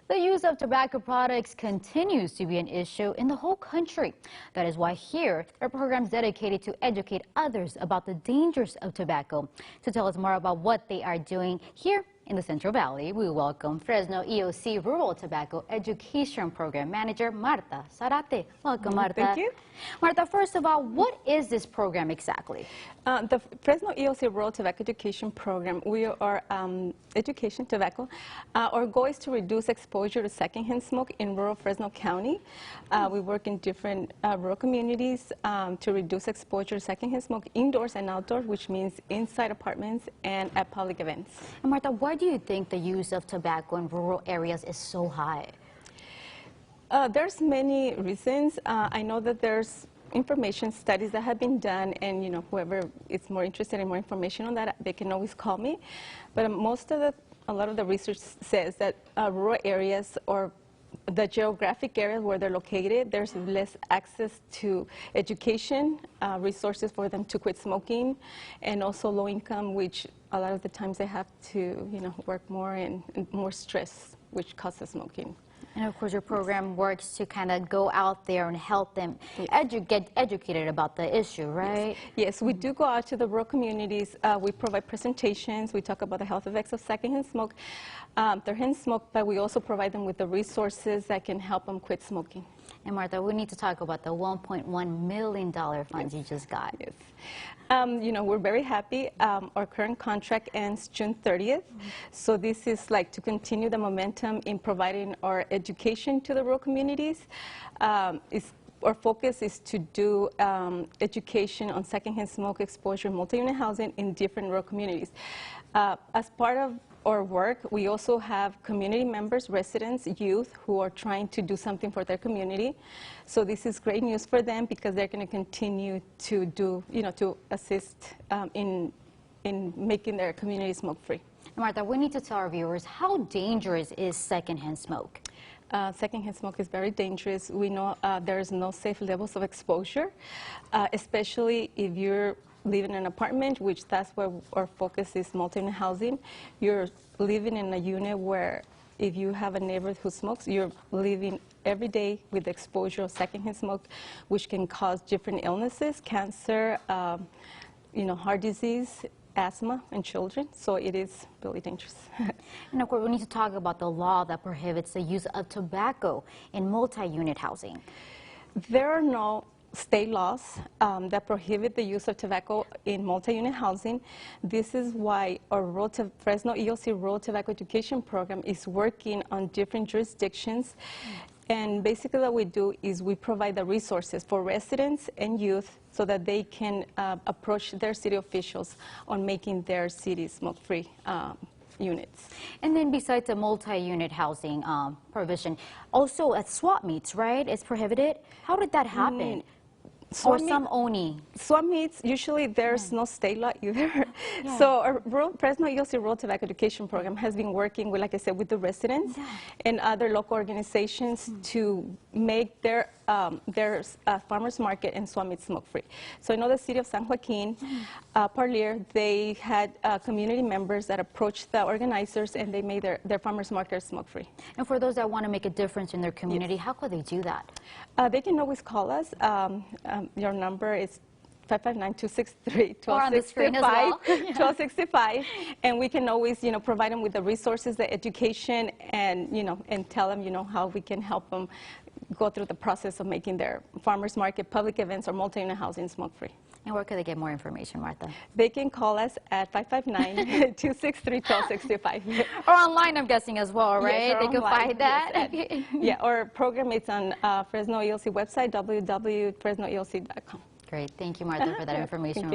The use of tobacco products continues to be an issue in the whole country. That is why here, there are programs dedicated to educate others about the dangers of tobacco. To tell us more about what they are doing here in the Central Valley, we welcome Fresno EOC Rural Tobacco Education Program Manager Marta Zarate. Welcome, Marta. Thank you. Marta, first of all, what is this program exactly? The Fresno EOC Rural Tobacco Education Program, we are education tobacco. Our goal is to reduce exposure to secondhand smoke in rural Fresno County. We work in different rural communities to reduce exposure to secondhand smoke indoors and outdoors, which means inside apartments and at public events. And Marta, why do you think the use of tobacco in rural areas is so high? There's many reasons. I know that there's information studies that have been done, and whoever is more interested in more information on that, they can always call me. But a lot of the research says that rural areas or the geographic areas where they're located, there's less access to education, resources for them to quit smoking, and also low income, which a lot of the times they have to work more and more stress, which causes smoking. And of course, your program works to kind of go out there and help them get educated about the issue, right? Yes, we do go out to the rural communities. We provide presentations. We talk about the health effects of secondhand smoke, third-hand smoke, but we also provide them with the resources that can help them quit smoking. And Martha, we need to talk about the $1.1 million funds you just got. Yes. We're very happy. Our current contract ends June 30th. So this is like to continue the momentum in providing our education to the rural communities. Our focus is to do education on secondhand smoke exposure, multi-unit housing in different rural communities. As part of our work, we also have community members, residents, youth who are trying to do something for their community. So this is great news for them because they're going to continue to do, to assist in making their community smoke-free. Martha, we need to tell our viewers, how dangerous is secondhand smoke? Secondhand smoke is very dangerous. We know there is no safe levels of exposure, especially if you're living in an apartment, which that's where our focus is, multi-unit housing. You're living in a unit where if you have a neighbor who smokes, you're living every day with exposure of secondhand smoke, which can cause different illnesses, cancer, heart disease, asthma in children, so it is really dangerous. And of course, we need to talk about the law that prohibits the use of tobacco in multi-unit housing. There are no state laws that prohibit the use of tobacco in multi-unit housing. This is why our Fresno EOC Rural Tobacco Education Program is working on different jurisdictions. And basically what we do is we provide the resources for residents and youth so that they can approach their city officials on making their city smoke-free units. And then besides the multi-unit housing provision, also at swap meets, right? It's prohibited. How did that happen? Or some only? Swap meets, usually there's no state law either. Yeah. So our Fresno EOC Rural Tobacco Education Program has been working with, like I said, with the residents and other local organizations to make their farmers market and swap meets smoke-free. So I know the city of San Joaquin, Parlier, they had community members that approached the organizers and they made their farmers market smoke-free. And for those that want to make a difference in their community, how could they do that? They can always call us. Your number is 559-263-1265, 1265, and we can always, provide them with the resources, the education, and and tell them, how we can help them go through the process of making their farmers market, public events, or multi-unit housing smoke-free. And where could they get more information, Martha? They can call us at 559-263-1265. Or online, I'm guessing, as well, right? Yes, they can find that? Yes, our program is on Fresno EOC website, www.fresnoeoc.com. Great. Thank you, Martha, for that information.